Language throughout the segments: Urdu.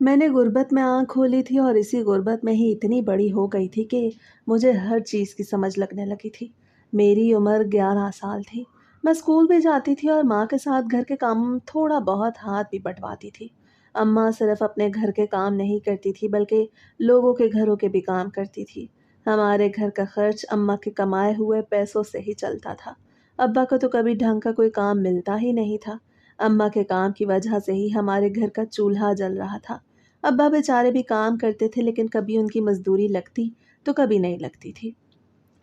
میں نے غربت میں آنکھ کھولی تھی اور اسی غربت میں ہی اتنی بڑی ہو گئی تھی کہ مجھے ہر چیز کی سمجھ لگنے لگی تھی۔ میری عمر 11 سال تھی۔ میں اسکول بھی جاتی تھی اور ماں کے ساتھ گھر کے کام تھوڑا بہت ہاتھ بھی بٹواتی تھی۔ اماں صرف اپنے گھر کے کام نہیں کرتی تھی بلکہ لوگوں کے گھروں کے بھی کام کرتی تھی۔ ہمارے گھر کا خرچ اماں کے کمائے ہوئے پیسوں سے ہی چلتا تھا۔ ابا کو تو کبھی ڈھنگ کا کوئی کام ملتا ہی نہیں تھا۔ اماں کے کام کی وجہ سے ہی ہمارے گھر کا چولہا جل رہا تھا۔ ابا بیچارے بھی کام کرتے تھے لیکن کبھی ان کی مزدوری لگتی تو کبھی نہیں لگتی تھی۔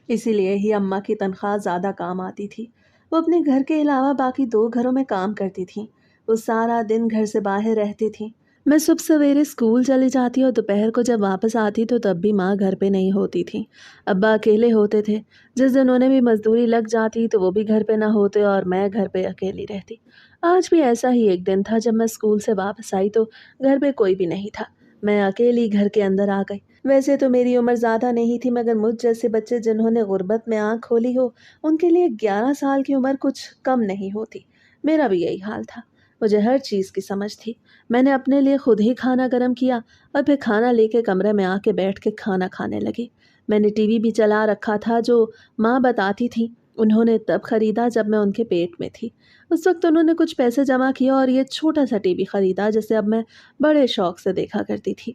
اسی لیے ہی اماں کی تنخواہ زیادہ کام آتی تھی۔ وہ اپنے گھر کے علاوہ باقی 2 گھروں میں کام کرتی تھیں۔ وہ سارا دن گھر سے باہر رہتی تھیں۔ میں صبح سویرے اسکول چلی جاتی اور دوپہر کو جب واپس آتی تو تب بھی ماں گھر پہ نہیں ہوتی تھی۔ ابا اکیلے ہوتے تھے۔ جس دن انہیں بھی مزدوری لگ جاتی تو وہ بھی گھر پہ نہ ہوتے اور میں گھر پہ اکیلی رہتی۔ آج بھی ایسا ہی ایک دن تھا جب میں اسکول سے واپس آئی تو گھر پہ کوئی بھی نہیں تھا۔ میں اکیلی گھر کے اندر آ گئی۔ ویسے تو میری عمر زیادہ نہیں تھی مگر مجھ جیسے بچے جنہوں نے غربت میں آنکھ کھولی ہو ان کے لیے 11 سال کی عمر کچھ کم نہیں ہوتی۔ میرا بھی یہی حال تھا۔ مجھے ہر چیز کی سمجھ تھی۔ میں نے اپنے لیے خود ہی کھانا گرم کیا اور پھر کھانا لے کے کمرے میں آ کے بیٹھ کے کھانا کھانے لگی۔ میں نے ٹی وی بھی چلا رکھا تھا جو ماں بتاتی تھی۔ انہوں نے تب خریدا جب میں ان کے پیٹ میں تھی۔ اس وقت انہوں نے کچھ پیسے جمع کیا اور یہ چھوٹا سا ٹی وی خریدا جسے اب میں بڑے شوق سے دیکھا کرتی تھی۔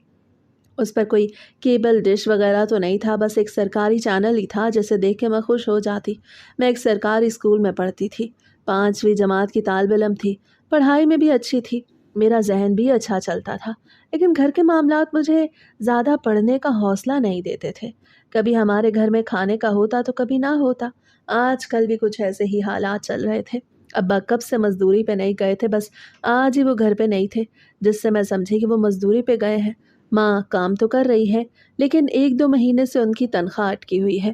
اس پر کوئی کیبل ڈش وغیرہ تو نہیں تھا، بس ایک سرکاری چینل ہی تھا جسے دیکھ کے میں خوش ہو جاتی۔ میں ایک سرکاری اسکول میں پڑھتی تھی۔ 5ویں جماعت کی طالب علم تھی۔ پڑھائی میں بھی اچھی تھی۔ میرا ذہن بھی اچھا چلتا تھا لیکن گھر کے معاملات مجھے زیادہ پڑھنے کا حوصلہ نہیں دیتے تھے۔ کبھی ہمارے گھر میں کھانے کا ہوتا تو کبھی نہ ہوتا۔ آج کل بھی کچھ ایسے ہی حالات چل رہے تھے۔ ابا کب سے مزدوری پہ نہیں گئے تھے، بس آج ہی وہ گھر پہ نہیں تھے جس سے میں سمجھی کہ وہ مزدوری پہ گئے ہیں۔ ماں کام تو کر رہی ہے لیکن 1-2 مہینے سے ان کی تنخواہ اٹکی ہوئی ہے۔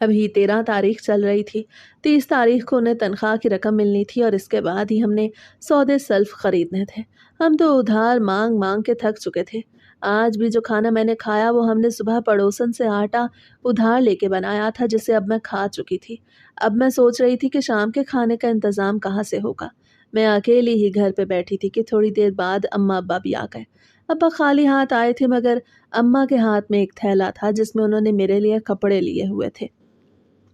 ابھی 13 تاریخ چل رہی تھی۔ 30 تاریخ کو انہیں تنخواہ کی رقم ملنی تھی اور اس کے بعد ہی ہم نے سودے سلف خریدنے تھے۔ ہم تو ادھار مانگ مانگ کے تھک چکے تھے۔ آج بھی جو کھانا میں نے کھایا وہ ہم نے صبح پڑوسن سے آٹا ادھار لے کے بنایا تھا جسے اب میں کھا چکی تھی۔ اب میں سوچ رہی تھی کہ شام کے کھانے کا انتظام کہاں سے ہوگا۔ میں اکیلی ہی گھر پہ بیٹھی تھی کہ تھوڑی دیر بعد اماں ابا بھی آ گئے۔ ابا خالی ہاتھ آئے تھے مگر اماں کے ہاتھ میں ایک تھیلا تھا جس میں انہوں نے میرے لیے کپڑے لیے ہوئے تھے۔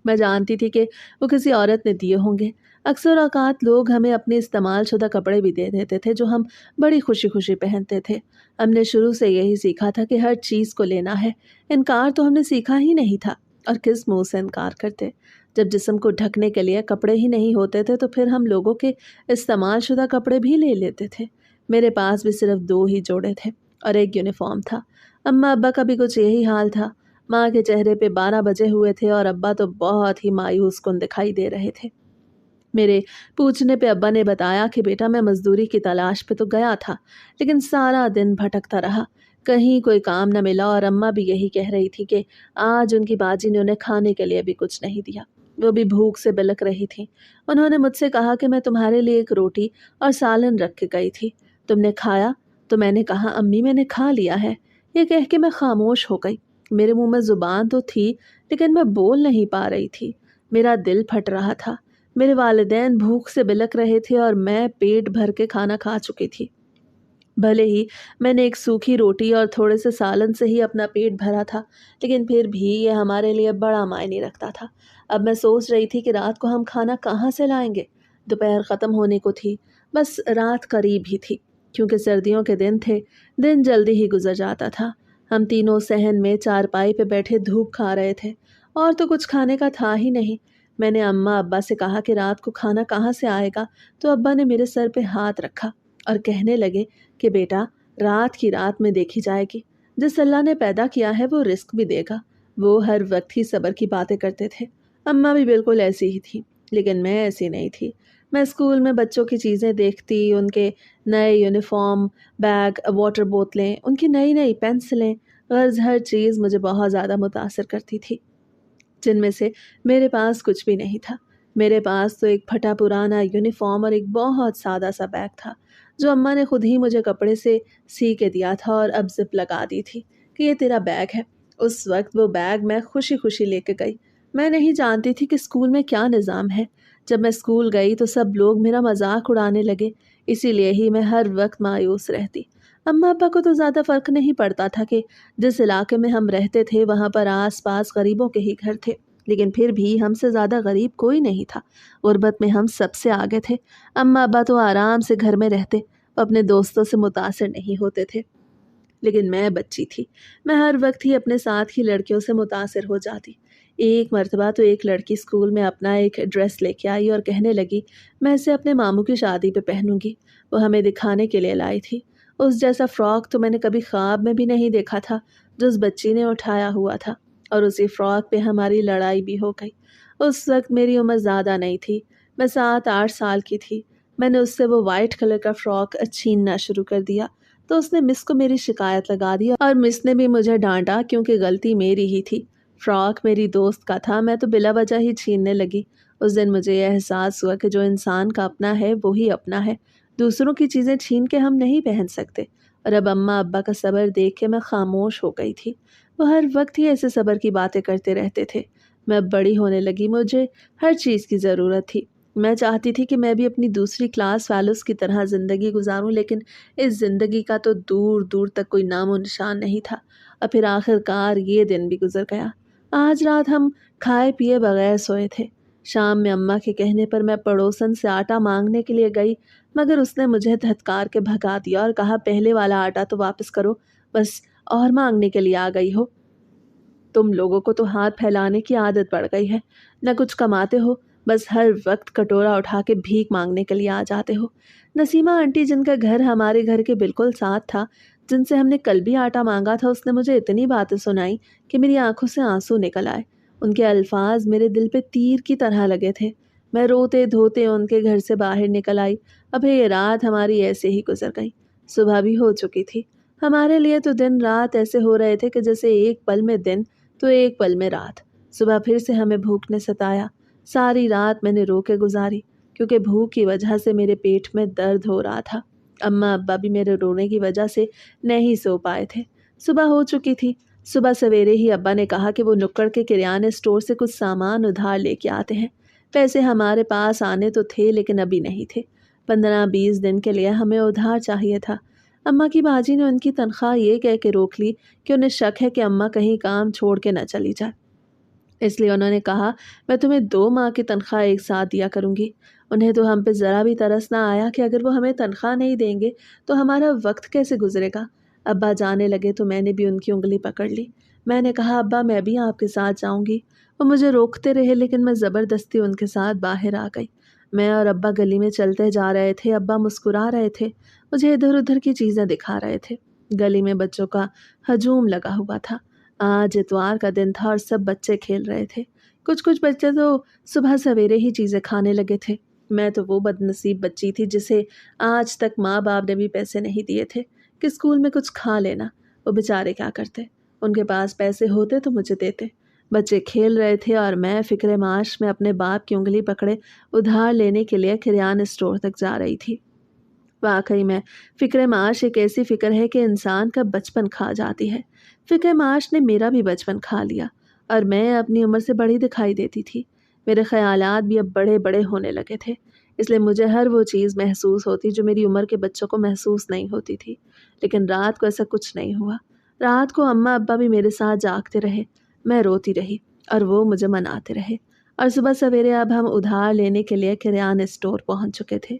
میں جانتی تھی کہ وہ کسی عورت نے دیے ہوں گے۔ اکثر اوقات لوگ ہمیں اپنے استعمال شدہ کپڑے بھی دے دیتے تھے جو ہم بڑی خوشی خوشی پہنتے تھے۔ ہم نے شروع سے یہی سیکھا تھا کہ ہر چیز کو لینا ہے۔ انکار تو ہم نے سیکھا ہی نہیں تھا، اور کس منہ سے انکار کرتے۔ جب جسم کو ڈھکنے کے لیے کپڑے ہی نہیں ہوتے تھے تو پھر ہم لوگوں کے استعمال شدہ کپڑے بھی لے لیتے تھے۔ میرے پاس بھی صرف 2 ہی جوڑے تھے اور ایک یونیفارم تھا۔ اماں ابا کا بھی کچھ یہی حال تھا۔ ماں کے چہرے پہ 12 بجے ہوئے تھے اور ابا تو بہت ہی مایوس کن دکھائی دے رہے تھے۔ میرے پوچھنے پہ ابا نے بتایا کہ بیٹا میں مزدوری کی تلاش پہ تو گیا تھا لیکن سارا دن بھٹکتا رہا، کہیں کوئی کام نہ ملا، اور اماں بھی یہی کہہ رہی تھی کہ آج ان کی باجی نے انہیں کھانے کے لیے بھی کچھ نہیں دیا۔ وہ بھی بھوک سے بلک رہی تھی۔ انہوں نے مجھ سے کہا کہ میں تمہارے لیے ایک روٹی اور سالن رکھ کے گئی تھی، تم نے کھایا؟ تو میں نے کہا امی میں نے کھا لیا ہے۔ یہ کہہ کے میں خاموش ہو گئی۔ میرے منہ میں زبان تو تھی لیکن میں بول نہیں پا رہی تھی۔ میرا دل پھٹ رہا تھا۔ میرے والدین بھوک سے بلک رہے تھے اور میں پیٹ بھر کے کھانا کھا چکی تھی۔ بھلے ہی میں نے ایک سوکھی روٹی اور تھوڑے سے سالن سے ہی اپنا پیٹ بھرا تھا لیکن پھر بھی یہ ہمارے لیے بڑا معنی رکھتا تھا۔ اب میں سوچ رہی تھی کہ رات کو ہم کھانا کہاں سے لائیں گے۔ دوپہر ختم ہونے کو تھی، بس رات قریب ہی تھی کیونکہ سردیوں کے دن تھے۔ دن جلدی ہی گزر جاتا تھا۔ ہم تینوں صحن میں چارپائی پہ بیٹھے دھوپ کھا رہے تھے اور تو کچھ کھانے کا تھا ہی نہیں۔ میں نے اماں ابا سے کہا کہ رات کو کھانا کہاں سے آئے گا تو ابا نے میرے سر پہ ہاتھ رکھا اور کہنے لگے کہ بیٹا رات کی رات میں دیکھی جائے گی۔ جس اللہ نے پیدا کیا ہے وہ رزق بھی دے گا۔ وہ ہر وقت ہی صبر کی باتیں کرتے تھے۔ اماں بھی بالکل ایسی ہی تھی لیکن میں ایسی نہیں تھی۔ میں اسکول میں بچوں کی چیزیں دیکھتی، ان کے نئے یونیفارم، بیگ، واٹر بوتلیں، ان کی نئی نئی پینسلیں، غرض ہر چیز مجھے بہت زیادہ متاثر کرتی تھی، جن میں سے میرے پاس کچھ بھی نہیں تھا۔ میرے پاس تو ایک پھٹا پرانا یونیفارم اور ایک بہت سادہ سا بیگ تھا جو اماں نے خود ہی مجھے کپڑے سے سی کے دیا تھا اور اب زپ لگا دی تھی کہ یہ تیرا بیگ ہے۔ اس وقت وہ بیگ میں خوشی خوشی لے کے گئی۔ میں نہیں جانتی تھی کہ اسکول میں کیا نظام ہے۔ جب میں اسکول گئی تو سب لوگ میرا مذاق اڑانے لگے اسی لیے ہی میں ہر وقت مایوس رہتی۔ اماں ابا کو تو زیادہ فرق نہیں پڑتا تھا کہ جس علاقے میں ہم رہتے تھے وہاں پر آس پاس غریبوں کے ہی گھر تھے، لیکن پھر بھی ہم سے زیادہ غریب کوئی نہیں تھا۔ غربت میں ہم سب سے آگے تھے۔ اماں ابا تو آرام سے گھر میں رہتے، اپنے دوستوں سے متاثر نہیں ہوتے تھے، لیکن میں بچی تھی۔ میں ہر وقت ہی اپنے ساتھ کی لڑکیوں سے متاثر ہو جاتی۔ ایک مرتبہ تو ایک لڑکی اسکول میں اپنا ایک ڈریس لے کے آئی اور کہنے لگی میں اسے اپنے ماموں کی شادی پہ پہنوں گی۔ وہ ہمیں دکھانے کے لیے لائی تھی۔ اس جیسا فراک تو میں نے کبھی خواب میں بھی نہیں دیکھا تھا جو اس بچی نے اٹھایا ہوا تھا، اور اسی فراک پہ ہماری لڑائی بھی ہو گئی۔ اس وقت میری عمر زیادہ نہیں تھی، میں 7-8 سال کی تھی۔ میں نے اس سے وہ وائٹ کلر کا فراک چھیننا شروع کر دیا تو اس نے مس کو میری شکایت لگا دی، اور مس نے بھی مجھے ڈانٹا کیونکہ غلطی میری ہی تھی۔ فراک میری دوست کا تھا، میں تو بلا وجہ ہی چھیننے لگی۔ اس دن مجھے یہ احساس ہوا کہ جو انسان کا اپنا ہے وہی اپنا ہے، دوسروں کی چیزیں چھین کے ہم نہیں پہن سکتے۔ اور اب اماں ابا کا صبر دیکھ کے میں خاموش ہو گئی تھی۔ وہ ہر وقت ہی ایسے صبر کی باتیں کرتے رہتے تھے۔ میں اب بڑی ہونے لگی، مجھے ہر چیز کی ضرورت تھی۔ میں چاہتی تھی کہ میں بھی اپنی دوسری کلاس والوں کی طرح زندگی گزاروں، لیکن اس زندگی کا تو دور دور تک کوئی نام و نشان نہیں تھا۔ اور پھر آخر کار یہ دن بھی گزر گیا۔ آج رات ہم کھائے پیے بغیر سوئے تھے۔ شام میں اماں کے کہنے پر میں پڑوسن سے آٹا مانگنے کے لیے گئی، مگر اس نے مجھے دھتکار کے بھگا دیا اور کہا پہلے والا آٹا تو واپس کرو، بس اور مانگنے کے لیے آ گئی ہو۔ تم لوگوں کو تو ہاتھ پھیلانے کی عادت پڑ گئی ہے، نہ کچھ کماتے ہو، بس ہر وقت کٹورا اٹھا کے بھیک مانگنے کے لیے آ جاتے ہو۔ نسیمہ آنٹی جن کا گھر ہمارے گھر کے بالکل ساتھ تھا، جن سے ہم نے کل بھی آٹا مانگا تھا، اس نے مجھے اتنی باتیں سنائی کہ میری آنکھوں سے آنسو نکل آئے۔ ان کے الفاظ میرے دل پہ تیر کی طرح لگے تھے۔ میں روتے دھوتے ان کے گھر سے باہر نکل آئی۔ اب یہ رات ہماری ایسے ہی گزر گئی۔ صبح بھی ہو چکی تھی۔ ہمارے لیے تو دن رات ایسے ہو رہے تھے کہ جیسے ایک پل میں دن تو ایک پل میں رات۔ صبح پھر سے ہمیں بھوک نے ستایا۔ ساری رات میں نے رو کے گزاری کیونکہ بھوک کی وجہ سے میرے پیٹ میں درد ہو رہا تھا۔ اماں ابا بھی میرے رونے کی وجہ سے نہیں سو پائے تھے۔ صبح ہو چکی تھی۔ صبح سویرے ہی ابا نے کہا کہ وہ نکڑ کے کریانے اسٹور سے کچھ سامان ادھار لے کے آتے ہیں۔ پیسے ہمارے پاس آنے تو تھے لیکن ابھی نہیں تھے۔ 15-20 دن کے لیے ہمیں ادھار چاہیے تھا۔ اماں کی باجی نے ان کی تنخواہ یہ کہہ کے روک لی کہ انہیں شک ہے کہ اماں کہیں کام چھوڑ کے نہ چلی جائے، اس لیے انہوں نے کہا میں تمہیں 2 ماہ کی تنخواہ ایک ساتھ دیا کروں گی۔ انہیں تو ہم پہ ذرا بھی ترس نہ آیا کہ اگر وہ ہمیں تنخواہ نہیں دیں گے تو ہمارا وقت کیسے گزرے گا۔ ابا جانے لگے تو میں نے بھی ان کی انگلی پکڑ لی۔ میں نے کہا ابا میں بھی آپ کے ساتھ جاؤں گی۔ وہ مجھے روکتے رہے لیکن میں زبردستی ان کے ساتھ باہر آ گئی۔ میں اور ابا گلی میں چلتے جا رہے تھے۔ ابا مسکرا رہے تھے، مجھے ادھر ادھر کی چیزیں دکھا رہے تھے۔ گلی میں بچوں کا ہجوم لگا ہوا تھا۔ آج اتوار کا دن تھا اور سب بچے کھیل رہے تھے۔ کچھ بچے تو صبح سویرے ہی چیزیں کھانے لگے تھے۔ میں تو وہ بد نصیب بچی تھی جسے آج تک ماں باپ نے بھی پیسے نہیں دیے تھے کہ اسکول میں کچھ کھا لینا۔ وہ بیچارے کیا کرتے؟ ان کے پاس پیسے ہوتے تو مجھے دیتے۔ بچے کھیل رہے تھے اور میں فکر معاش میں اپنے باپ کی انگلی پکڑے ادھار لینے کے لیے کریانے اسٹور تک جا رہی تھی۔ واقعی میں فکر معاش ایک ایسی فکر ہے کہ انسان کا بچپن کھا جاتی ہے۔ فکر معاش نے میرا بھی بچپن کھا لیا اور میں اپنی عمر سے بڑی دکھائی دیتی تھی۔ میرے خیالات بھی اب بڑے بڑے ہونے لگے تھے، اس لیے مجھے ہر وہ چیز محسوس ہوتی جو میری عمر کے بچوں کو محسوس نہیں ہوتی تھی۔ لیکن رات کو ایسا کچھ نہیں ہوا۔ رات کو اماں ابا بھی میرے ساتھ جاگتے رہے، میں روتی رہی اور وہ مجھے مناتے رہے۔ اور صبح سویرے اب ہم ادھار لینے کے لیے کریانے اسٹور پہنچ چکے تھے۔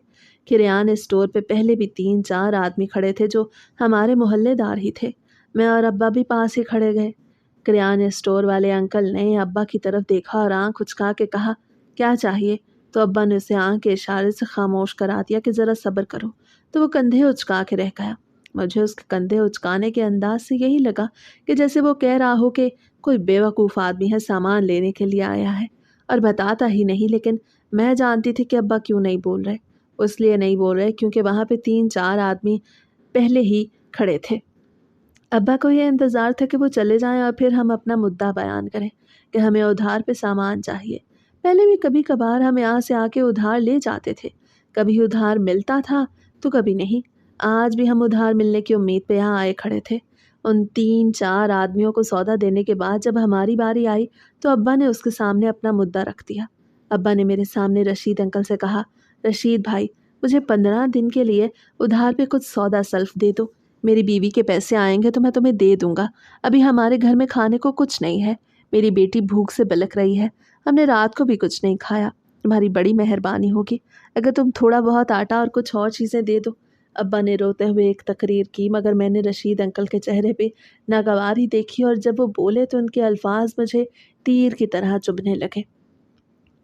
کریانے اسٹور پہ پہلے بھی 3-4 آدمی کھڑے تھے جو ہمارے محلے دار ہی تھے۔ میں اور ابا بھی پاس ہی کھڑے گئے۔ کریانے اسٹور والے انکل نے ابا کی طرف دیکھا اور آنکھ اچکا کے کہا کیا چاہیے؟ تو ابا نے اسے آنکھ کے اشارے سے خاموش کرا دیا کہ ذرا صبر کرو، تو وہ کندھے اچکا کے رہ گیا۔ مجھے اس کے کندھے اچکانے کے انداز سے یہی لگا کہ جیسے وہ کہہ رہا ہو کہ کوئی بیوقوف آدمی ہے، سامان لینے کے لیے آیا ہے اور بتاتا ہی نہیں۔ لیکن میں جانتی تھی کہ ابا کیوں نہیں بول رہے۔ اس لیے نہیں بول رہے کیونکہ وہاں پہ 3-4 آدمی پہلے ہی کھڑے تھے۔ ابا کو یہ انتظار تھا کہ وہ چلے جائیں اور پھر ہم اپنا مدعا بیان کریں کہ ہمیں ادھار پہ سامان چاہیے۔ پہلے بھی کبھی کبھار ہم یہاں سے آ کے ادھار لے جاتے تھے، کبھی ادھار ملتا تھا تو کبھی نہیں۔ آج بھی ہم ادھار ملنے کی امید پہ یہاں آئے کھڑے تھے۔ ان 3-4 آدمیوں کو سودا دینے کے بعد جب ہماری باری آئی تو ابا نے اس کے سامنے اپنا مدعا رکھ دیا۔ ابا نے میرے سامنے رشید انکل سے کہا رشید بھائی مجھے 15 دن کے لیے ادھار پہ کچھ سودا سلف دے دو، میری بیوی کے پیسے آئیں گے تو میں تمہیں دے دوں گا، ابھی ہمارے گھر میں کھانے کو کچھ نہیں ہے، میری بیٹی بھوک سے بلک رہی ہے، ہم نے رات کو بھی کچھ نہیں کھایا، تمہاری بڑی مہربانی ہوگی اگر تم تھوڑا بہت آٹا اور کچھ اور چیزیں دے دو۔ ابا نے روتے ہوئے ایک تقریر کی، مگر میں نے رشید انکل کے چہرے پہ ناگواری دیکھی، اور جب وہ بولے تو ان کے الفاظ مجھے تیر کی طرح چبھنے لگے۔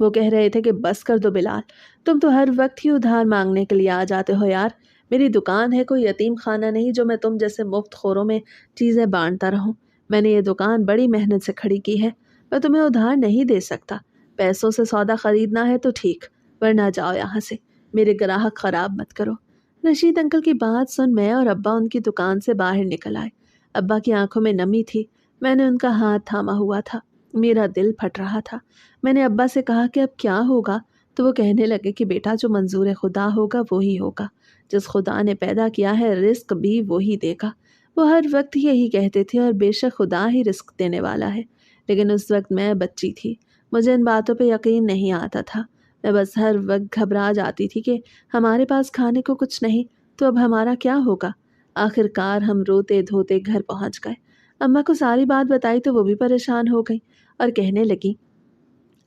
وہ کہہ رہے تھے کہ بس کر دو بلال، تم تو ہر وقت ہی ادھار مانگنے کے لیے آ جاتے ہو یار، میری دکان ہے، کوئی یتیم خانہ نہیں جو میں تم جیسے مفت خوروں میں چیزیں بانٹتا رہوں، میں نے یہ دکان بڑی محنت سے کھڑی کی ہے، میں تمہیں ادھار نہیں دے سکتا، پیسوں سے سودا خریدنا ہے تو ٹھیک، ورنہ جاؤ یہاں سے، میرے گراہک خراب مت کرو۔ رشید انکل کی بات سن میں اور ابا ان کی دکان سے باہر نکل آئے۔ ابا کی آنکھوں میں نمی تھی، میں نے ان کا ہاتھ تھاما ہوا تھا، میرا دل پھٹ رہا تھا۔ میں نے ابا سے کہا کہ اب کیا ہوگا، تو وہ کہنے لگے کہ بیٹا جو منظور خدا ہوگا وہی ہوگا، جس خدا نے پیدا کیا ہے رزق بھی وہی دے گا۔ وہ ہر وقت یہی کہتے تھے، اور بے شک خدا ہی رزق دینے والا ہے، لیکن اس وقت میں بچی تھی، مجھے ان باتوں پہ یقین نہیں آتا تھا، میں بس ہر وقت گھبرا جاتی تھی کہ ہمارے پاس کھانے کو کچھ نہیں تو اب ہمارا کیا ہوگا۔ آخر کار ہم روتے دھوتے گھر پہنچ گئے۔ اماں کو ساری بات بتائی تو وہ بھی پریشان ہو گئی اور کہنے لگی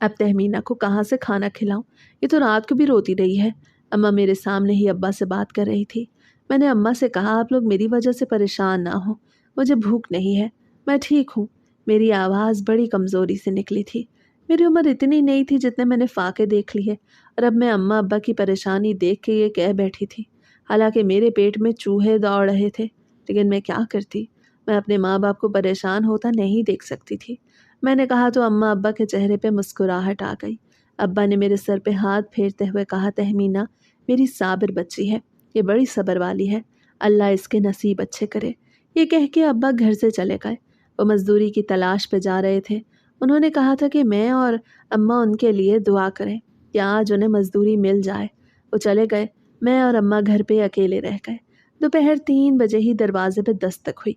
اب تہمینہ کو کہاں سے کھانا کھلاؤں، یہ تو رات کو بھی روتی رہی ہے۔ اماں میرے سامنے ہی ابا سے بات کر رہی تھی۔ میں نے اماں سے کہا آپ لوگ میری وجہ سے پریشان نہ ہوں، مجھے بھوک نہیں ہے، میں ٹھیک ہوں۔ میری آواز بڑی کمزوری سے نکلی تھی، میری عمر اتنی نہیں تھی جتنے میں نے فاقے دیکھ لیے، اور اب میں اماں ابا کی پریشانی دیکھ کے یہ کہہ بیٹھی تھی، حالانکہ میرے پیٹ میں چوہے دوڑ رہے تھے، لیکن میں کیا کرتی، میں اپنے ماں باپ کو پریشان ہوتا نہیں دیکھ سکتی تھی۔ میں نے کہا تو اماں ابا کے چہرے پہ مسکراہٹ آ گئی۔ ابا نے میرے سر پہ ہاتھ پھیرتے ہوئے کہا تہمینہ میری صابر بچی ہے، یہ بڑی صبر والی ہے، اللہ اس کے نصیب اچھے کرے۔ یہ کہہ کے ابا گھر سے چلے گئے۔ وہ مزدوری کی تلاش پہ جا رہے تھے، انہوں نے کہا تھا کہ میں اور اماں ان کے لیے دعا کریں کہ آج انہیں مزدوری مل جائے۔ وہ چلے گئے، میں اور اماں گھر پہ اکیلے رہ گئے۔ دوپہر 3 بجے ہی دروازے پہ دستک ہوئی،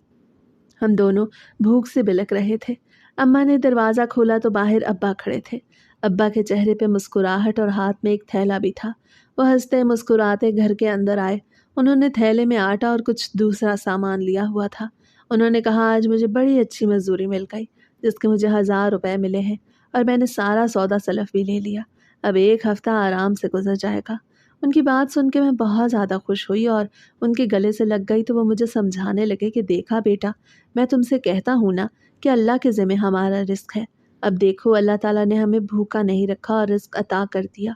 ہم دونوں بھوک سے بلک رہے تھے۔ اماں نے دروازہ کھولا تو باہر ابا کھڑے تھے۔ ابا کے چہرے پہ مسکراہٹ اور ہاتھ میں ایک تھیلا بھی تھا۔ وہ ہنستے مسکراتے گھر کے اندر آئے۔ انہوں نے تھیلے میں آٹا اور کچھ دوسرا سامان لیا ہوا تھا۔ انہوں نے کہا آج مجھے بڑی اچھی مزدوری مل گئی، جس کے مجھے 1000 روپے ملے ہیں، اور میں نے سارا سودا سلف بھی لے لیا، اب 1 ہفتہ آرام سے گزر جائے گا۔ ان کی بات سن کے میں بہت زیادہ خوش ہوئی اور ان کے گلے سے لگ گئی، تو وہ مجھے سمجھانے لگے کہ دیکھا بیٹا، میں تم سے کہتا ہوں نا کہ اللہ کے ذمہ ہمارا رزق ہے، اب دیکھو اللہ تعالیٰ نے ہمیں بھوکا نہیں رکھا اور رزق عطا کر دیا۔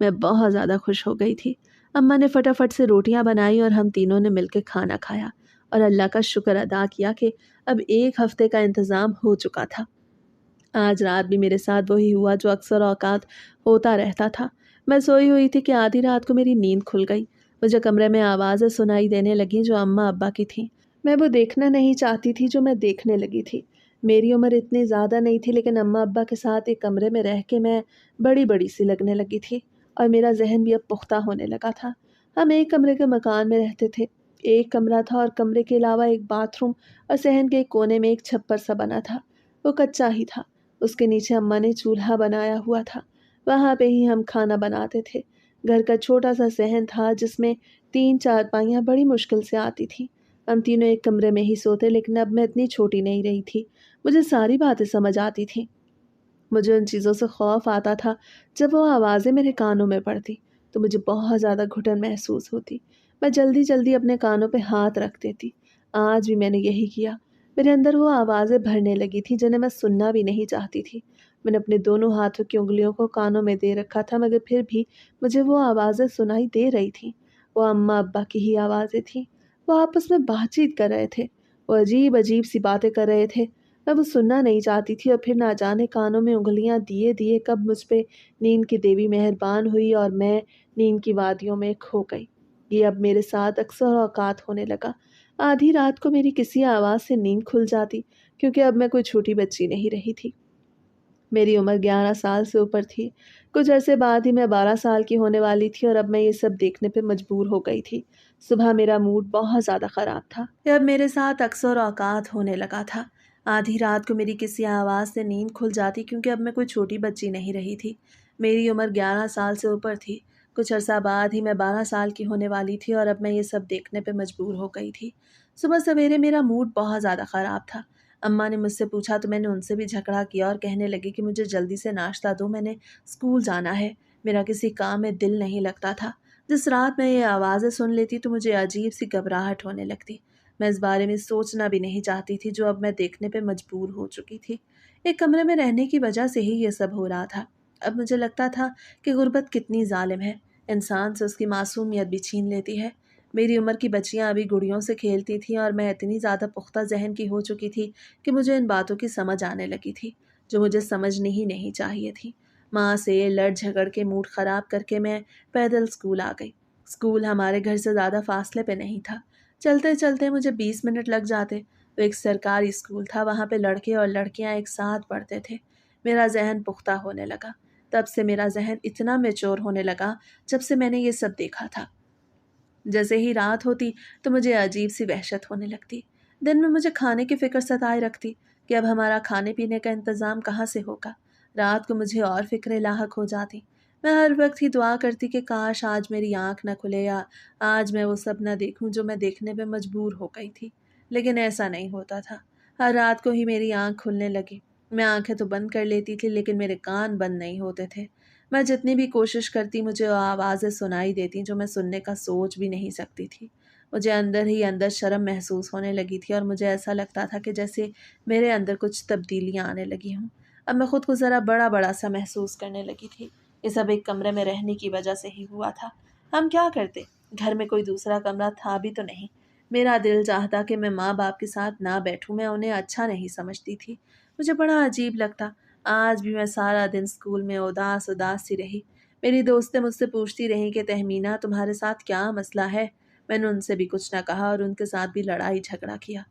میں بہت زیادہ خوش ہو گئی تھی۔ اماں نے فٹافٹ سے روٹیاں بنائی اور ہم تینوں نے مل کے کھانا کھایا اور اللہ کا شکر ادا کیا کہ اب 1 ہفتے کا انتظام ہو چکا تھا۔ آج رات بھی میرے ساتھ وہی ہوا جو اکثر اوقات ہوتا رہتا تھا۔ میں سوئی ہوئی تھی کہ آدھی رات کو میری نیند کھل گئی۔ مجھے کمرے میں آوازیں سنائی دینے لگیں جو اماں ابا کی تھیں۔ میں وہ دیکھنا نہیں چاہتی تھی جو میں دیکھنے لگی تھی۔ میری عمر اتنی زیادہ نہیں تھی، لیکن اماں ابا کے ساتھ ایک کمرے میں رہ کے میں بڑی بڑی سی لگنے لگی تھی، اور میرا ذہن بھی اب پختہ ہونے لگا تھا۔ ہم ایک کمرے کے مکان میں رہتے تھے۔ ایک کمرہ تھا اور کمرے کے علاوہ ایک باتھ روم اور صحن کے ایک کونے میں ایک چھپر سا بنا تھا، وہ کچا ہی تھا۔ اس کے نیچے اماں نے چولہا بنایا ہوا تھا، وہاں پہ ہی ہم کھانا بناتے تھے۔ گھر کا چھوٹا سا صحن تھا جس میں 3 چارپائیاں بڑی مشکل سے آتی تھیں۔ ہم تینوں ایک کمرے میں ہی سوتے، لیکن اب میں اتنی چھوٹی نہیں رہی تھی، مجھے ساری باتیں سمجھ آتی تھیں۔ مجھے ان چیزوں سے خوف آتا تھا، جب وہ آوازیں میرے کانوں میں پڑتی تو مجھے بہت زیادہ گھٹن محسوس ہوتی۔ میں جلدی جلدی اپنے کانوں پہ ہاتھ رکھ دیتی۔ آج بھی میں نے یہی کیا۔ میرے اندر وہ آوازیں بھرنے لگی تھیں جنہیں میں سننا بھی نہیں چاہتی تھی۔ میں نے اپنے دونوں ہاتھوں کی انگلیوں کو کانوں میں دے رکھا تھا، مگر پھر بھی مجھے وہ آوازیں سنائی دے رہی تھیں۔ وہ اماں ابا کی ہی آوازیں تھیں، وہ آپس میں بات چیت کر رہے تھے، وہ عجیب عجیب سی باتیں کر رہے تھے۔ میں وہ سننا نہیں چاہتی تھی، اور پھر نہ جانے کانوں میں انگلیاں دیے دیے کب مجھ پہ نیند کی دیوی مہربان ہوئی اور میں نیند کی وادیوں میں کھو گئی۔ یہ اب میرے ساتھ اکثر اوقات ہونے لگا۔ آدھی رات کو میری کسی آواز سے نیند کھل جاتی، کیونکہ اب میں کوئی چھوٹی بچی نہیں رہی تھی۔ میری عمر 11 سال سے اوپر تھی۔ کچھ عرصے بعد ہی میں 12 سال کی ہونے والی تھی، اور اب میں یہ سب دیکھنے پہ مجبور ہو گئی تھی۔ صبح میرا موڈ بہت زیادہ خراب تھا۔ یہ اب میرے ساتھ اکثر اوقات ہونے لگا تھا۔ آدھی رات کو میری کسی آواز سے نیند کھل جاتی، کیونکہ اب میں کوئی چھوٹی بچی نہیں رہی تھی۔ میری عمر 11 سال سے اوپر تھی۔ کچھ عرصہ بعد ہی میں 12 سال کی ہونے والی تھی اور اب میں یہ سب دیکھنے پہ مجبور ہو گئی تھی۔ صبح سویرے میرا موڈ بہت زیادہ خراب تھا۔ اماں نے مجھ سے پوچھا تو میں نے ان سے بھی جھگڑا کیا اور کہنے لگی کہ مجھے جلدی سے ناشتہ دو، میں نے اسکول جانا ہے۔ میرا کسی کام میں دل نہیں لگتا تھا۔ جس رات میں یہ آوازیں سن لیتی تو مجھے عجیب سی گھبراہٹ ہونے لگتی۔ میں اس بارے میں سوچنا بھی نہیں چاہتی تھی جو اب میں دیکھنے پہ مجبور ہو چکی تھی۔ ایک کمرے میں رہنے کی وجہ سے ہی یہ سب ہو رہا تھا۔ اب مجھے لگتا تھا کہ غربت کتنی ظالم ہے، انسان سے اس کی معصومیت بھی چھین لیتی ہے۔ میری عمر کی بچیاں ابھی گڑیوں سے کھیلتی تھیں اور میں اتنی زیادہ پختہ ذہن کی ہو چکی تھی کہ مجھے ان باتوں کی سمجھ آنے لگی تھی جو مجھے سمجھنی ہی نہیں چاہیے تھی۔ ماں سے لڑ جھگڑ کے موڈ خراب کر کے میں پیدل اسکول آ گئی۔ اسکول ہمارے گھر سے زیادہ فاصلے پہ نہیں تھا۔ چلتے چلتے مجھے 20 منٹ لگ جاتے۔ وہ ایک سرکاری اسکول تھا، وہاں پہ لڑکے اور لڑکیاں ایک ساتھ پڑھتے تھے۔ میرا ذہن پختہ ہونے لگا۔ تب سے میرا ذہن اتنا میچور ہونے لگا جب سے میں نے یہ سب دیکھا تھا۔ جیسے ہی رات ہوتی تو مجھے عجیب سی وحشت ہونے لگتی۔ دن میں مجھے کھانے کی فکر ستائے رکھتی کہ اب ہمارا کھانے پینے کا انتظام کہاں سے ہوگا۔ رات کو مجھے اور فکریں لاحق ہو جاتی۔ میں ہر وقت ہی دعا کرتی کہ کاش آج میری آنکھ نہ کھلے یا آج میں وہ سب نہ دیکھوں جو میں دیکھنے پہ مجبور ہو گئی تھی، لیکن ایسا نہیں ہوتا تھا۔ ہر رات کو ہی میری آنکھ کھلنے لگی۔ میں آنکھیں تو بند کر لیتی تھی لیکن میرے کان بند نہیں ہوتے تھے۔ میں جتنی بھی کوشش کرتی مجھے آوازیں سنائی دیتی جو میں سننے کا سوچ بھی نہیں سکتی تھی۔ مجھے اندر ہی اندر شرم محسوس ہونے لگی تھی اور مجھے ایسا لگتا تھا کہ جیسے میرے اندر کچھ تبدیلیاں آنے لگی ہوں۔ اب میں خود کو ذرا بڑا بڑا سا محسوس کرنے لگی تھی۔ یہ سب ایک کمرے میں رہنے کی وجہ سے ہی ہوا تھا۔ ہم کیا کرتے؟ گھر میں کوئی دوسرا کمرہ تھا بھی تو نہیں۔ میرا دل چاہتا کہ میں ماں باپ کے ساتھ نہ بیٹھوں، میں انہیں اچھا نہیں سمجھتی تھی۔ مجھے بڑا عجیب لگتا۔ آج بھی میں سارا دن اسکول میں اداس اداس سی رہی۔ میری دوستیں مجھ سے پوچھتی رہیں کہ تہمینہ تمہارے ساتھ کیا مسئلہ ہے؟ میں نے ان سے بھی کچھ نہ کہا اور ان کے ساتھ بھی لڑائی جھگڑا کیا۔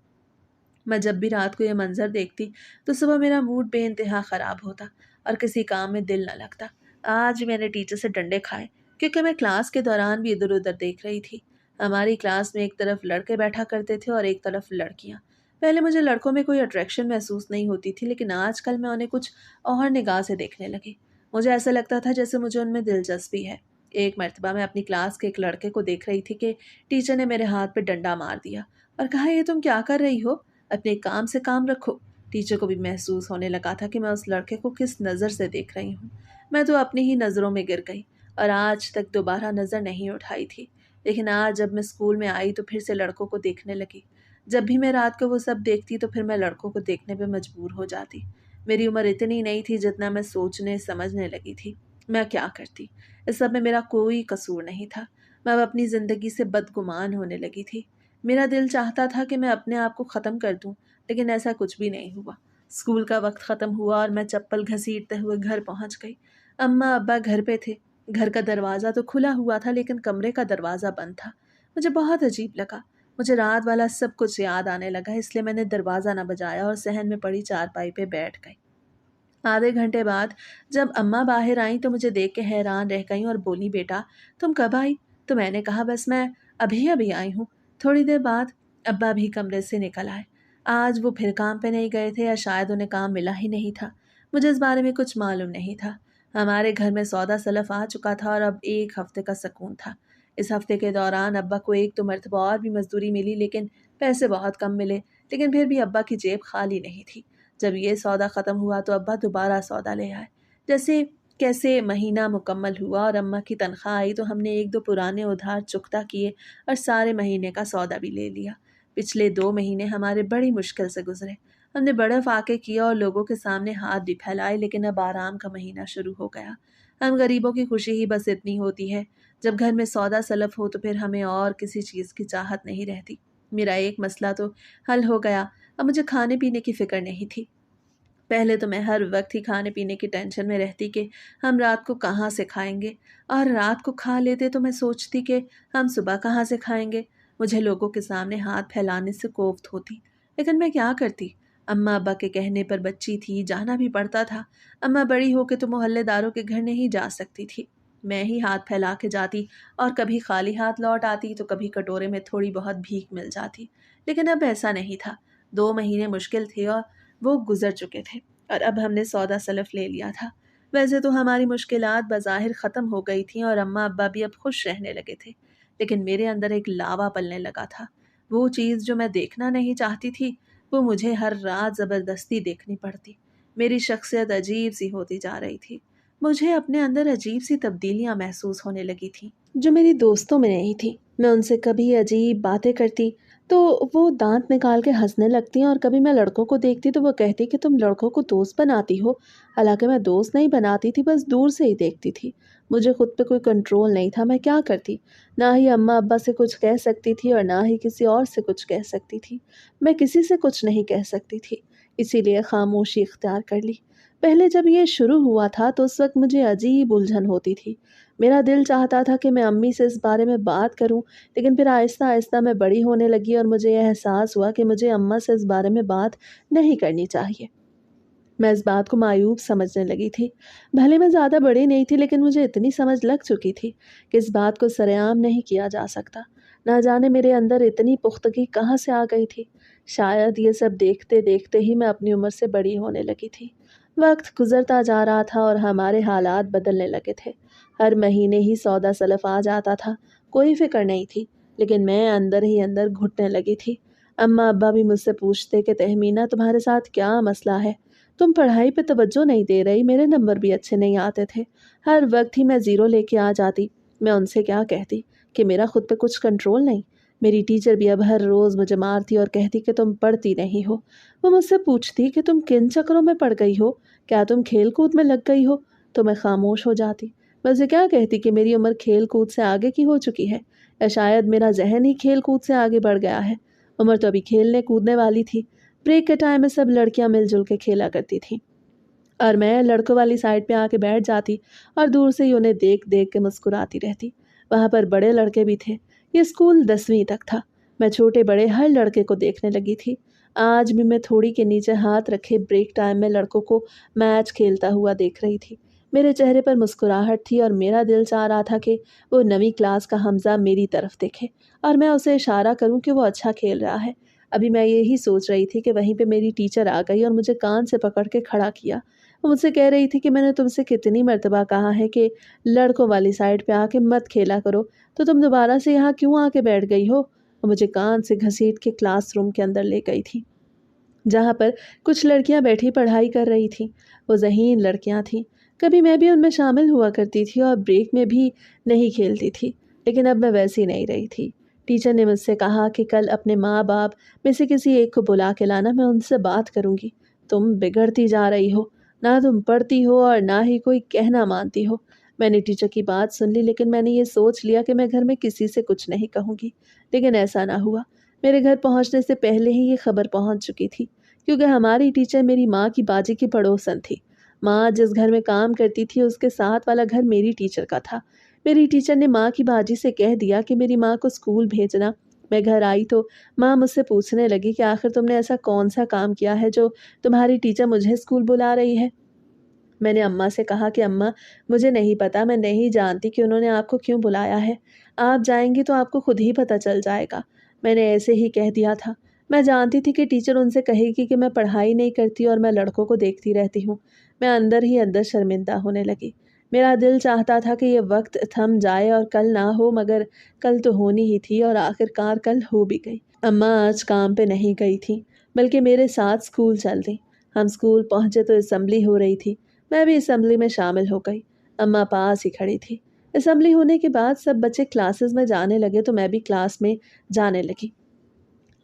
میں جب بھی رات کو یہ منظر دیکھتی تو صبح میرا موڈ بے انتہا خراب ہوتا اور کسی کام میں دل نہ لگتا۔ آج بھی میں نے ٹیچر سے ڈنڈے کھائے کیونکہ میں کلاس کے دوران بھی ادھر ادھر دیکھ رہی تھی۔ ہماری کلاس میں ایک طرف لڑکے بیٹھا کرتے تھے اور ایک طرف لڑکیاں۔ پہلے مجھے لڑکوں میں کوئی اٹریکشن محسوس نہیں ہوتی تھی لیکن آج کل میں انہیں کچھ اور نگاہ سے دیکھنے لگی۔ مجھے ایسا لگتا تھا جیسے مجھے ان میں دلچسپی ہے۔ ایک مرتبہ میں اپنی کلاس کے ایک لڑکے کو دیکھ رہی تھی کہ ٹیچر نے میرے ہاتھ پہ ڈنڈا مار دیا اور کہا یہ تم کیا کر رہی ہو؟ اپنے کام سے کام رکھو۔ ٹیچر کو بھی محسوس ہونے لگا تھا کہ میں اس لڑکے کو کس نظر سے دیکھ رہی ہوں۔ میں تو اپنی ہی نظروں میں گر گئی اور آج تک دوبارہ نظر نہیں اٹھائی تھی، لیکن آج جب میں اسکول میں آئی تو پھر سے لڑکوں کو دیکھنے لگی۔ جب بھی میں رات کو وہ سب دیکھتی تو پھر میں لڑکوں کو دیکھنے پہ مجبور ہو جاتی۔ میری عمر اتنی نہیں تھی جتنا میں سوچنے سمجھنے لگی تھی۔ میں کیا کرتی؟ اس سب میں میرا کوئی قصور نہیں تھا۔ میں اب اپنی زندگی سے بدگمان ہونے لگی تھی۔ میرا دل چاہتا تھا کہ میں اپنے آپ کو ختم کر دوں، لیکن ایسا کچھ بھی نہیں ہوا۔ اسکول کا وقت ختم ہوا اور میں چپل گھسیٹتے ہوئے گھر پہنچ گئی۔ اماں ابا گھر پہ تھے۔ گھر کا دروازہ تو کھلا ہوا تھا لیکن کمرے کا دروازہ بند تھا۔ مجھے بہت عجیب لگا۔ مجھے رات والا سب کچھ یاد آنے لگا، اس لیے میں نے دروازہ نہ بجایا اور صحن میں پڑی چارپائی پہ بیٹھ گئی۔ آدھے گھنٹے بعد جب اماں باہر آئیں تو مجھے دیکھ کے حیران رہ گئیں اور بولی بیٹا تم کب آئی؟ تو میں نے کہا بس میں ابھی آئی ہوں۔ تھوڑی دیر بعد ابا بھی کمرے سے نکل آئے۔ آج وہ پھر کام پہ نہیں گئے تھے یا شاید انہیں کام ملا ہی نہیں تھا۔ مجھے اس بارے میں کچھ معلوم نہیں تھا۔ ہمارے گھر میں سودا سلف آ چکا تھا اور اب ایک ہفتے کا سکون تھا۔ اس ہفتے کے دوران ابا کو ایک دو مرتبہ اور بھی مزدوری ملی لیکن پیسے بہت کم ملے، لیکن پھر بھی ابا کی جیب خالی نہیں تھی۔ جب یہ سودا ختم ہوا تو ابا دوبارہ سودا لے آئے۔ جیسے کیسے مہینہ مکمل ہوا اور اماں کی تنخواہ آئی تو ہم نے ایک دو پرانے ادھار چکتا کیے اور سارے مہینے کا سودا بھی لے لیا۔ پچھلے 2 مہینے ہمارے بڑی مشکل سے گزرے۔ ہم نے بڑے فاقے کیے اور لوگوں کے سامنے ہاتھ بھی پھیلائے، لیکن اب آرام کا مہینہ شروع ہو گیا۔ ہم غریبوں کی خوشی ہی بس اتنی ہوتی ہے۔ جب گھر میں سودا سلف ہو تو پھر ہمیں اور کسی چیز کی چاہت نہیں رہتی۔ میرا ایک مسئلہ تو حل ہو گیا، اب مجھے کھانے پینے کی فکر نہیں تھی۔ پہلے تو میں ہر وقت ہی کھانے پینے کی ٹینشن میں رہتی کہ ہم رات کو کہاں سے کھائیں گے، اور رات کو کھا لیتے تو میں سوچتی کہ ہم صبح کہاں سے کھائیں گے۔ مجھے لوگوں کے سامنے ہاتھ پھیلانے سے کوفت ہوتی، لیکن میں کیا کرتی؟ اماں ابا کے کہنے پر بچی تھی، جانا بھی پڑتا تھا۔ اماں بڑی ہو کے تو محلے داروں کے گھر نہیں جا سکتی تھی۔ میں ہی ہاتھ پھیلا کے جاتی اور کبھی خالی ہاتھ لوٹ آتی تو کبھی کٹورے میں تھوڑی بہت بھیک مل جاتی، لیکن اب ایسا نہیں تھا۔ 2 مہینے مشکل تھے اور وہ گزر چکے تھے اور اب ہم نے سودا سلف لے لیا تھا۔ ویسے تو ہماری مشکلات بظاہر ختم ہو گئی تھیں اور اماں ابا بھی اب خوش رہنے لگے تھے، لیکن میرے اندر ایک لاوا پلنے لگا تھا۔ وہ چیز جو میں دیکھنا نہیں چاہتی تھی، وہ مجھے ہر رات زبردستی دیکھنی پڑتی۔ میری شخصیت عجیب سی ہوتی جا رہی تھی۔ مجھے اپنے اندر عجیب سی تبدیلیاں محسوس ہونے لگی تھیں، جو میری دوستوں میں نہیں تھی۔ میں ان سے کبھی عجیب باتیں کرتی تو وہ دانت نکال کے ہنسنے لگتی، اور کبھی میں لڑکوں کو دیکھتی تو وہ کہتی کہ تم لڑکوں کو دوست بناتی ہو، حالانکہ میں دوست نہیں بناتی تھی، بس دور سے ہی دیکھتی تھی۔ مجھے خود پہ کوئی کنٹرول نہیں تھا، میں کیا کرتی؟ نہ ہی اماں ابا سے کچھ کہہ سکتی تھی اور نہ ہی کسی اور سے کچھ کہہ سکتی تھی۔ میں کسی سے کچھ نہیں کہہ سکتی تھی، اسی لیے خاموشی اختیار کر لی۔ پہلے جب یہ شروع ہوا تھا تو اس وقت مجھے عجیب الجھن ہوتی تھی۔ میرا دل چاہتا تھا کہ میں امی سے اس بارے میں بات کروں، لیکن پھر آہستہ آہستہ میں بڑی ہونے لگی اور مجھے یہ احساس ہوا کہ مجھے اماں سے اس بارے میں بات نہیں کرنی چاہیے۔ میں اس بات کو معیوب سمجھنے لگی تھی۔ بھلے میں زیادہ بڑی نہیں تھی، لیکن مجھے اتنی سمجھ لگ چکی تھی کہ اس بات کو سرے عام نہیں کیا جا سکتا۔ نہ جانے میرے اندر اتنی پختگی کہاں سے آ گئی تھی۔ شاید یہ سب دیکھتے دیکھتے ہی میں اپنی عمر سے بڑی ہونے لگی تھی۔ وقت گزرتا جا رہا تھا اور ہمارے حالات بدلنے لگے تھے۔ ہر مہینے ہی سودا سلف آ جاتا تھا، کوئی فکر نہیں تھی، لیکن میں اندر ہی اندر گھٹنے لگی تھی۔ اماں ابا بھی مجھ سے پوچھتے کہ تہمینہ تمہارے ساتھ کیا مسئلہ ہے؟ تم پڑھائی پہ توجہ نہیں دے رہی، میرے نمبر بھی اچھے نہیں آتے تھے، ہر وقت ہی میں زیرو لے کے آ جاتی۔ میں ان سے کیا کہتی کہ میرا خود پہ کچھ کنٹرول نہیں؟ میری ٹیچر بھی اب ہر روز مجھے مارتی اور کہتی کہ تم پڑھتی نہیں ہو۔ وہ مجھ سے پوچھتی کہ تم کن چکروں میں پڑ گئی ہو، کیا تم کھیل کود میں لگ گئی ہو؟ تو میں خاموش ہو جاتی۔ میں اسے کیا کہتی کہ میری عمر کھیل کود سے آگے کی ہو چکی ہے، یا شاید میرا ذہن ہی کھیل کود سے آگے بڑھ گیا ہے۔ عمر تو ابھی کھیلنے کودنے والی تھی۔ بریک کے ٹائم میں سب لڑکیاں مل جل کے کھیلا کرتی تھیں، اور میں لڑکوں والی سائڈ پہ آ کے بیٹھ جاتی اور دور سے ہی انہیں دیکھ دیکھ کے مسکراتی رہتی۔ وہاں پر بڑے لڑکے بھی تھے۔ یہ اسکول 10ویں تک تھا۔ میں چھوٹے بڑے ہر لڑکے کو دیکھنے لگی تھی۔ آج بھی میں تھوڑی کے نیچے ہاتھ رکھے بریک ٹائم میں لڑکوں کو میچ کھیلتا ہوا دیکھ رہی تھی۔ میرے چہرے پر مسکراہٹ تھی اور میرا دل چاہ رہا تھا کہ وہ 9ویں کلاس کا حمزہ میری طرف دیکھے اور میں اسے اشارہ کروں کہ وہ اچھا کھیل رہا ہے۔ ابھی میں یہی سوچ رہی تھی کہ وہیں پہ میری ٹیچر آ گئی اور مجھے کان سے پکڑ کے کھڑا کیا۔ وہ مجھ سے کہہ رہی تھی کہ میں نے تم سے کتنی مرتبہ کہا ہے کہ لڑکوں والی سائڈ پہ آ کے مت کھیلا کرو، تو تم دوبارہ سے یہاں کیوں آ کے بیٹھ گئی ہو؟ وہ مجھے کان سے گھسیٹ کے کلاس روم کے اندر لے گئی تھی، جہاں پر کچھ لڑکیاں بیٹھی پڑھائی کر رہی تھیں۔ وہ ذہین لڑکیاں تھیں۔ کبھی میں بھی ان میں شامل ہوا کرتی تھی اور بریک میں بھی نہیں کھیلتی تھی، لیکن اب میں ویسی نہیں رہی تھی۔ ٹیچر نے مجھ سے کہا کہ کل اپنے ماں باپ میں سے کسی ایک کو بلا کے لانا، میں ان سے بات کروں گی۔ تم بگڑتی جا رہی ہو، نہ تم پڑھتی ہو اور نہ ہی کوئی کہنا مانتی ہو۔ میں نے ٹیچر کی بات سن لی، لیکن میں نے یہ سوچ لیا کہ میں گھر میں کسی سے کچھ نہیں کہوں گی، لیکن ایسا نہ ہوا۔ میرے گھر پہنچنے سے پہلے ہی یہ خبر پہنچ چکی تھی، کیونکہ ہماری ٹیچر میری ماں کی باجی کی پڑوسن تھی۔ ماں جس گھر میں کام کرتی تھی اس کے ساتھ والا گھر میری ٹیچر کا تھا۔ میری ٹیچر نے ماں کی باجی سے کہہ دیا کہ میری ماں کو اسکول بھیجنا۔ میں گھر آئی تو ماں مجھ سے پوچھنے لگی کہ آخر تم نے ایسا کون سا کام کیا ہے جو تمہاری ٹیچر مجھے اسکول بلا رہی ہے؟ میں نے اماں سے کہا کہ اماں، مجھے نہیں پتا، میں نہیں جانتی کہ انہوں نے آپ کو کیوں بلایا ہے۔ آپ جائیں گی تو آپ کو خود ہی پتہ چل جائے گا۔ میں نے ایسے ہی کہہ دیا تھا۔ میں جانتی تھی کہ ٹیچر ان سے کہے گی کہ میں پڑھائی نہیں کرتی اور میں لڑکوں کو دیکھتی رہتی ہوں۔ میں اندر ہی اندر شرمندہ ہونے لگی۔ میرا دل چاہتا تھا کہ یہ وقت تھم جائے اور کل نہ ہو، مگر کل تو ہونی ہی تھی اور آخر کار کل ہو بھی گئی۔ اماں آج کام پہ نہیں گئی تھی، بلکہ میرے ساتھ اسکول چل دیں۔ ہم اسکول پہنچے تو اسمبلی ہو رہی تھی۔ میں بھی اسمبلی میں شامل ہو گئی۔ اماں پاس ہی کھڑی تھی۔ اسمبلی ہونے کے بعد سب بچے کلاسز میں جانے لگے تو میں بھی کلاس میں جانے لگی،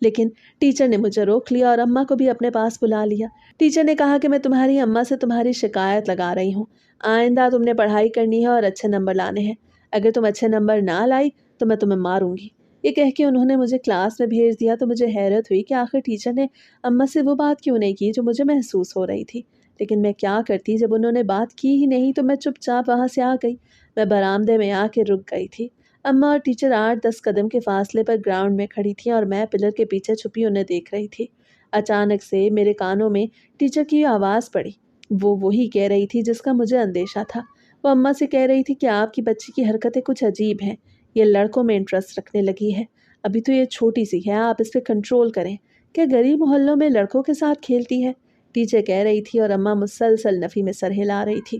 لیکن ٹیچر نے مجھے روک لیا اور اماں کو بھی اپنے پاس بلا لیا۔ ٹیچر نے کہا کہ میں تمہاری اماں سے تمہاری شکایت لگا رہی ہوں۔ آئندہ تم نے پڑھائی کرنی ہے اور اچھے نمبر لانے ہیں۔ اگر تم اچھے نمبر نہ لائی تو میں تمہیں ماروں گی۔ یہ کہہ کے انہوں نے مجھے کلاس میں بھیج دیا تو مجھے حیرت ہوئی کہ آخر ٹیچر نے اماں سے وہ بات کیوں نہیں کی جو مجھے محسوس ہو رہی تھی، لیکن میں کیا کرتی؟ جب انہوں نے بات کی ہی نہیں تو میں چپ چاپ وہاں سے آ گئی۔ میں برآمدے میں آ کے رک گئی تھی۔ اماں اور ٹیچر 8-10 قدم کے فاصلے پر گراؤنڈ میں کھڑی تھیں اور میں پلر کے پیچھے چھپی انہیں دیکھ رہی تھی۔ اچانک سے میرے کانوں میں ٹیچر کی آواز پڑی۔ وہ وہی کہہ رہی تھی جس کا مجھے اندیشہ تھا۔ وہ اماں سے کہہ رہی تھی کہ آپ کی بچی کی حرکتیں کچھ عجیب ہیں، یہ لڑکوں میں انٹرسٹ رکھنے لگی ہے، ابھی تو یہ چھوٹی سی ہے، آپ اس پہ کنٹرول کریں۔ کیا غریب محلوں میں لڑکوں کے ساتھ کھیلتی ہے؟ ٹیچر کہہ رہی تھی اور اماں مسلسل نفی میں سر ہلا رہی تھی۔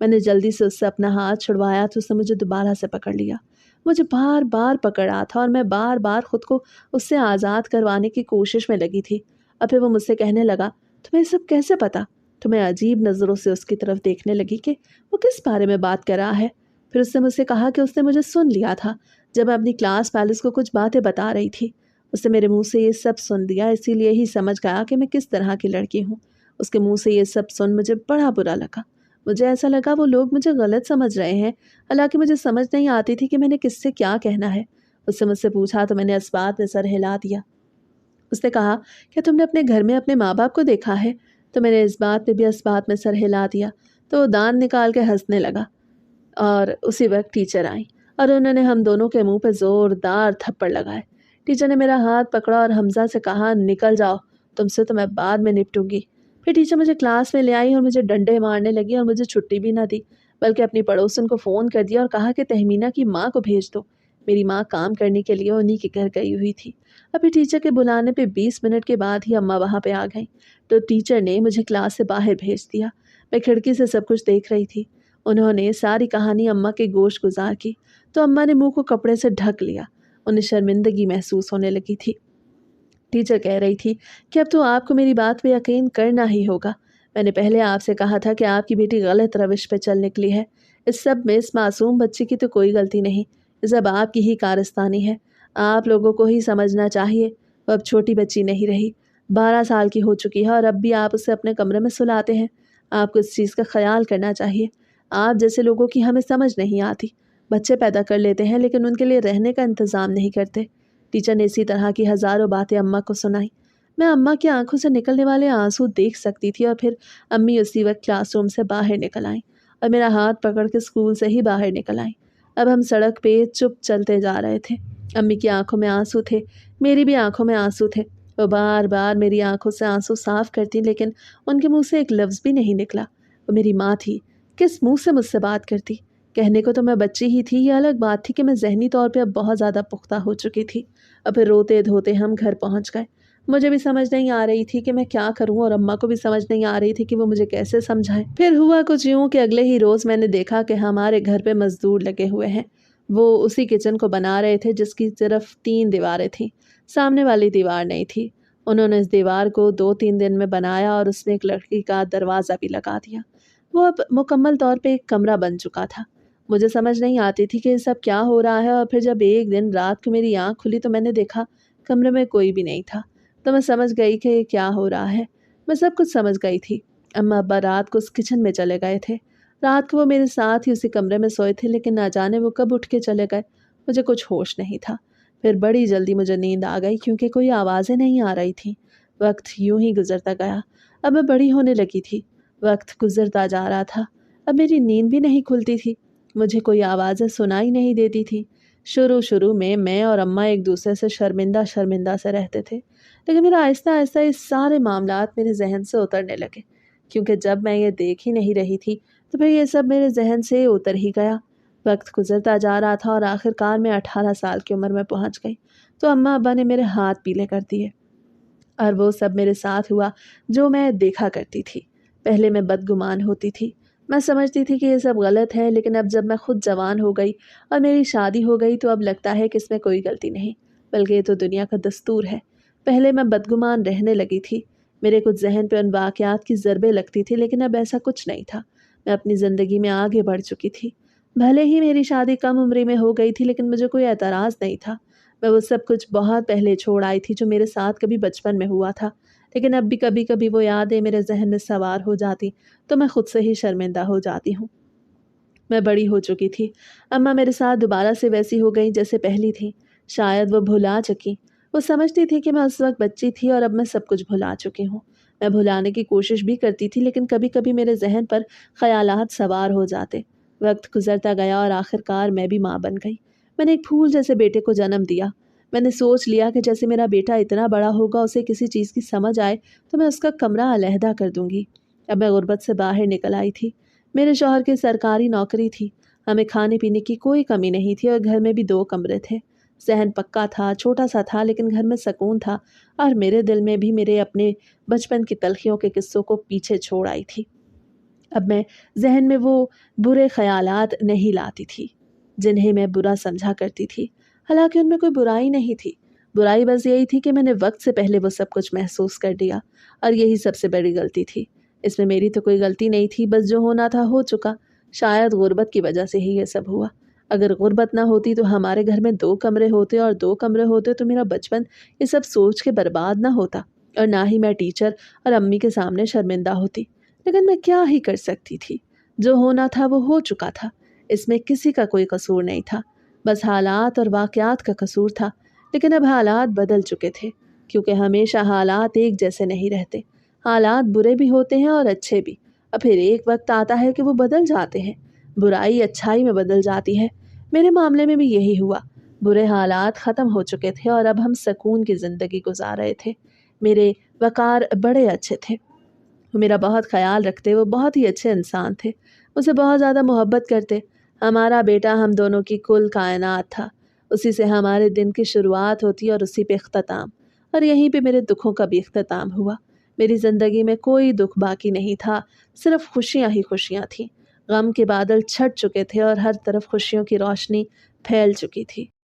میں نے جلدی سے اس سے اپنا ہاتھ چھڑوایا تو اس نے مجھے دوبارہ سے پکڑ لیا۔ مجھے بار بار پکڑ رہا تھا اور میں بار بار خود کو اس سے آزاد کروانے کی کوشش میں لگی تھی۔ اور پھر وہ مجھ سے کہنے لگا، تمہیں یہ سب کیسے پتا؟ تو میں عجیب نظروں سے اس کی طرف دیکھنے لگی کہ وہ کس بارے میں بات کر رہا ہے۔ پھر اس نے مجھ سے کہا کہ اس نے مجھے سن لیا تھا جب میں اپنی کلاس پیلس کو کچھ باتیں بتا رہی تھی۔ اس نے میرے منہ سے یہ سب سن لیا، اسی لیے ہی سمجھ گیا کہ میں کس طرح کی لڑکی ہوں۔ اس کے منہ سے یہ سب سن مجھے بڑا برا لگا۔ مجھے ایسا لگا وہ لوگ مجھے غلط سمجھ رہے ہیں، حالانکہ مجھے سمجھ نہیں آتی تھی کہ میں نے کس سے کیا کہنا ہے۔ اس سے مجھ سے پوچھا تو میں نے اس بات میں سر ہلا دیا۔ اس نے کہا، کیا تم نے اپنے گھر میں اپنے ماں باپ کو دیکھا ہے؟ تو میں نے اس بات پہ بھی اس بات میں سر ہلا دیا۔ تو وہ دانت نکال کے ہنسنے لگا اور اسی وقت ٹیچر آئیں اور انہوں نے ہم دونوں کے منہ پہ زوردار تھپڑ لگائے۔ ٹیچر نے میرا ہاتھ پکڑا اور حمزہ سے کہا، نکل جاؤ، تم سے تو میں بعد میں نپٹوں گی۔ پھر ٹیچر مجھے کلاس میں لے آئی اور مجھے ڈنڈے مارنے لگی اور مجھے چھٹی بھی نہ دی، بلکہ اپنی پڑوسن کو فون کر دیا اور کہا کہ تہمینہ کی ماں کو بھیج دو۔ میری ماں کام کرنے کے لیے انہی کے گھر گئی ہوئی تھی۔ ابھی ٹیچر کے بلانے پہ 20 منٹ کے بعد ہی اماں وہاں پہ آ گئیں تو ٹیچر نے مجھے کلاس سے باہر بھیج دیا۔ میں کھڑکی سے سب کچھ دیکھ رہی تھی۔ انہوں نے ساری کہانی اماں کے گوش گزار کی تو اماں نے منہ کو کپڑے سے ڈھک لیا۔ انہیں شرمندگی محسوس ہونے لگی تھی۔ ٹیچر کہہ رہی تھی کہ اب تو آپ کو میری بات پہ یقین کرنا ہی ہوگا۔ میں نے پہلے آپ سے کہا تھا کہ آپ کی بیٹی غلط روش پہ چل نکلی ہے۔ اس سب میں اس معصوم بچی کی تو کوئی غلطی نہیں، یہ سب آپ کی ہی کارستانی ہے۔ آپ لوگوں کو ہی سمجھنا چاہیے، وہ اب چھوٹی بچی نہیں رہی، 12 سال کی ہو چکی ہے اور اب بھی آپ اسے اپنے کمرے میں سلاتے ہیں۔ آپ کو اس چیز کا خیال کرنا چاہیے۔ آپ جیسے لوگوں کی ہمیں سمجھ نہیں آتی، بچے پیدا کر لیتے ہیں لیکن ان کے لیے رہنے کا انتظام نہیں کرتے۔ ٹیچر نے اسی طرح کی ہزاروں باتیں اماں کو سنائیں۔ میں اماں کی آنکھوں سے نکلنے والے آنسو دیکھ سکتی تھی اور پھر امی اسی وقت کلاس روم سے باہر نکل آئیں اور میرا ہاتھ پکڑ کے اسکول سے ہی باہر نکل آئیں۔ اب ہم سڑک پہ چپ چلتے جا رہے تھے۔ امی کی آنکھوں میں آنسو تھے، میری بھی آنکھوں میں آنسو تھے۔ وہ بار بار میری آنکھوں سے آنسو صاف کرتی لیکن ان کے منہ سے ایک لفظ بھی نہیں نکلا۔ وہ میری ماں تھی، کس منہ سے مجھ سے بات کرتی؟ کہنے کو تو میں بچی ہی تھی، یہ الگ بات تھی کہ میں ذہنی طور پہ اب بہت زیادہ پختہ ہو چکی تھی۔ اور پھر روتے دھوتے ہم گھر پہنچ گئے۔ مجھے بھی سمجھ نہیں آ رہی تھی کہ میں کیا کروں اور اماں کو بھی سمجھ نہیں آ رہی تھی کہ وہ مجھے کیسے سمجھائیں۔ پھر ہوا کچھ یوں کہ اگلے ہی روز میں نے دیکھا کہ ہمارے گھر پہ مزدور لگے ہوئے ہیں۔ وہ اسی کچن کو بنا رہے تھے جس کی صرف 3 دیواریں تھیں، سامنے والی دیوار نہیں تھی۔ انہوں نے اس دیوار کو 2-3 دن میں بنایا اور اس میں ایک لڑکی کا دروازہ بھی لگا دیا۔ وہ اب مکمل طور پہ ایک کمرہ بن چکا تھا۔ مجھے سمجھ نہیں آتی تھی کہ یہ سب کیا ہو رہا ہے اور پھر جب ایک دن رات کو میری آنکھ کھلی تو میں نے دیکھا کمرے میں کوئی بھی نہیں تھا۔ تو میں سمجھ گئی کہ یہ کیا ہو رہا ہے۔ میں سب کچھ سمجھ گئی تھی۔ اماں ابا رات کو اس کچن میں چلے گئے تھے۔ رات کو وہ میرے ساتھ ہی اسی کمرے میں سوئے تھے لیکن نہ جانے وہ کب اٹھ کے چلے گئے، مجھے کچھ ہوش نہیں تھا۔ پھر بڑی جلدی مجھے نیند آ گئی کیونکہ کوئی آوازیں نہیں آ رہی تھیں۔ وقت یوں ہی گزرتا گیا۔ اب میں بڑی ہونے لگی تھی، وقت گزرتا جا رہا تھا۔ اب میری نیند بھی نہیں کھلتی تھی، مجھے کوئی آوازیں سنائی نہیں دیتی تھی۔ شروع میں اور اماں ایک دوسرے سے شرمندہ سے رہتے تھے، لیکن میرا آہستہ آہستہ یہ سارے معاملات میرے ذہن سے اترنے لگے، کیونکہ جب میں یہ دیکھ ہی نہیں رہی تھی تو پھر یہ سب میرے ذہن سے اتر ہی گیا۔ وقت گزرتا جا رہا تھا اور آخر کار میں 18 سال کی عمر میں پہنچ گئی تو اماں ابا نے میرے ہاتھ پیلے کر دیے اور وہ سب میرے ساتھ ہوا جو میں دیکھا کرتی تھی۔ پہلے میں بدگمان ہوتی تھی، میں سمجھتی تھی کہ یہ سب غلط ہے، لیکن اب جب میں خود جوان ہو گئی اور میری شادی ہو گئی تو اب لگتا ہے کہ اس میں کوئی غلطی نہیں، بلکہ یہ تو دنیا کا دستور ہے۔ پہلے میں بدگمان رہنے لگی تھی، میرے کچھ ذہن پہ ان واقعات کی ضربیں لگتی تھی، لیکن اب ایسا کچھ نہیں تھا۔ میں اپنی زندگی میں آگے بڑھ چکی تھی۔ بھلے ہی میری شادی کم عمری میں ہو گئی تھی لیکن مجھے کوئی اعتراض نہیں تھا۔ میں وہ سب کچھ بہت پہلے چھوڑ آئی تھی جو میرے ساتھ کبھی بچپن میں ہوا تھا، لیکن اب بھی کبھی کبھی وہ یادیں میرے ذہن میں سوار ہو جاتی تو میں خود سے ہی شرمندہ ہو جاتی ہوں۔ میں بڑی ہو چکی تھی، اماں میرے ساتھ دوبارہ سے ویسی ہو گئی جیسے پہلی تھی۔ شاید وہ بھلا چکی، وہ سمجھتی تھی کہ میں اس وقت بچی تھی اور اب میں سب کچھ بھلا چکی ہوں۔ میں بھلانے کی کوشش بھی کرتی تھی لیکن کبھی کبھی میرے ذہن پر خیالات سوار ہو جاتے۔ وقت گزرتا گیا اور آخر کار میں بھی ماں بن گئی۔ میں نے ایک پھول جیسے بیٹے کو جنم دیا۔ میں نے سوچ لیا کہ جیسے میرا بیٹا اتنا بڑا ہوگا، اسے کسی چیز کی سمجھ آئے تو میں اس کا کمرہ علیحدہ کر دوں گی۔ اب میں غربت سے باہر نکل آئی تھی۔ میرے شوہر کی سرکاری نوکری تھی، ہمیں کھانے پینے کی کوئی کمی نہیں تھی اور گھر میں بھی 2 کمرے تھے۔ صحن پکا تھا، چھوٹا سا تھا لیکن گھر میں سکون تھا اور میرے دل میں بھی میرے اپنے بچپن کی تلخیوں کے قصوں کو پیچھے چھوڑ آئی تھی۔ اب میں ذہن میں وہ برے خیالات نہیں لاتی تھی جنہیں میں برا سمجھا کرتی تھی، حالانکہ ان میں کوئی برائی نہیں تھی۔ برائی بس یہی تھی کہ میں نے وقت سے پہلے وہ سب کچھ محسوس کر دیا، اور یہی سب سے بڑی غلطی تھی۔ اس میں میری تو کوئی غلطی نہیں تھی، بس جو ہونا تھا ہو چکا۔ شاید غربت کی وجہ سے ہی یہ سب ہوا۔ اگر غربت نہ ہوتی تو ہمارے گھر میں 2 کمرے ہوتے، اور 2 کمرے ہوتے تو میرا بچپن یہ سب سوچ کے برباد نہ ہوتا، اور نہ ہی میں ٹیچر اور امی کے سامنے شرمندہ ہوتی۔ لیکن میں کیا ہی کر سکتی تھی؟ جو ہونا تھا وہ ہو چکا تھا۔ اس میں کسی کا کوئی قصور نہیں تھا، بس حالات اور واقعات کا قصور تھا۔ لیکن اب حالات بدل چکے تھے، کیونکہ ہمیشہ حالات ایک جیسے نہیں رہتے۔ حالات برے بھی ہوتے ہیں اور اچھے بھی، اور پھر ایک وقت آتا ہے کہ وہ بدل جاتے ہیں، برائی اچھائی میں بدل جاتی ہے۔ میرے معاملے میں بھی یہی ہوا۔ برے حالات ختم ہو چکے تھے اور اب ہم سکون کی زندگی گزار رہے تھے۔ میرے وقار بڑے اچھے تھے، وہ میرا بہت خیال رکھتے، وہ بہت ہی اچھے انسان تھے، مجھے بہت زیادہ محبت کرتے۔ ہمارا بیٹا ہم دونوں کی کل کائنات تھا، اسی سے ہمارے دن کی شروعات ہوتی اور اسی پہ اختتام، اور یہیں پہ میرے دکھوں کا بھی اختتام ہوا۔ میری زندگی میں کوئی دکھ باقی نہیں تھا، صرف خوشیاں ہی خوشیاں تھیں۔ غم کے بادل چھٹ چکے تھے اور ہر طرف خوشیوں کی روشنی پھیل چکی تھی۔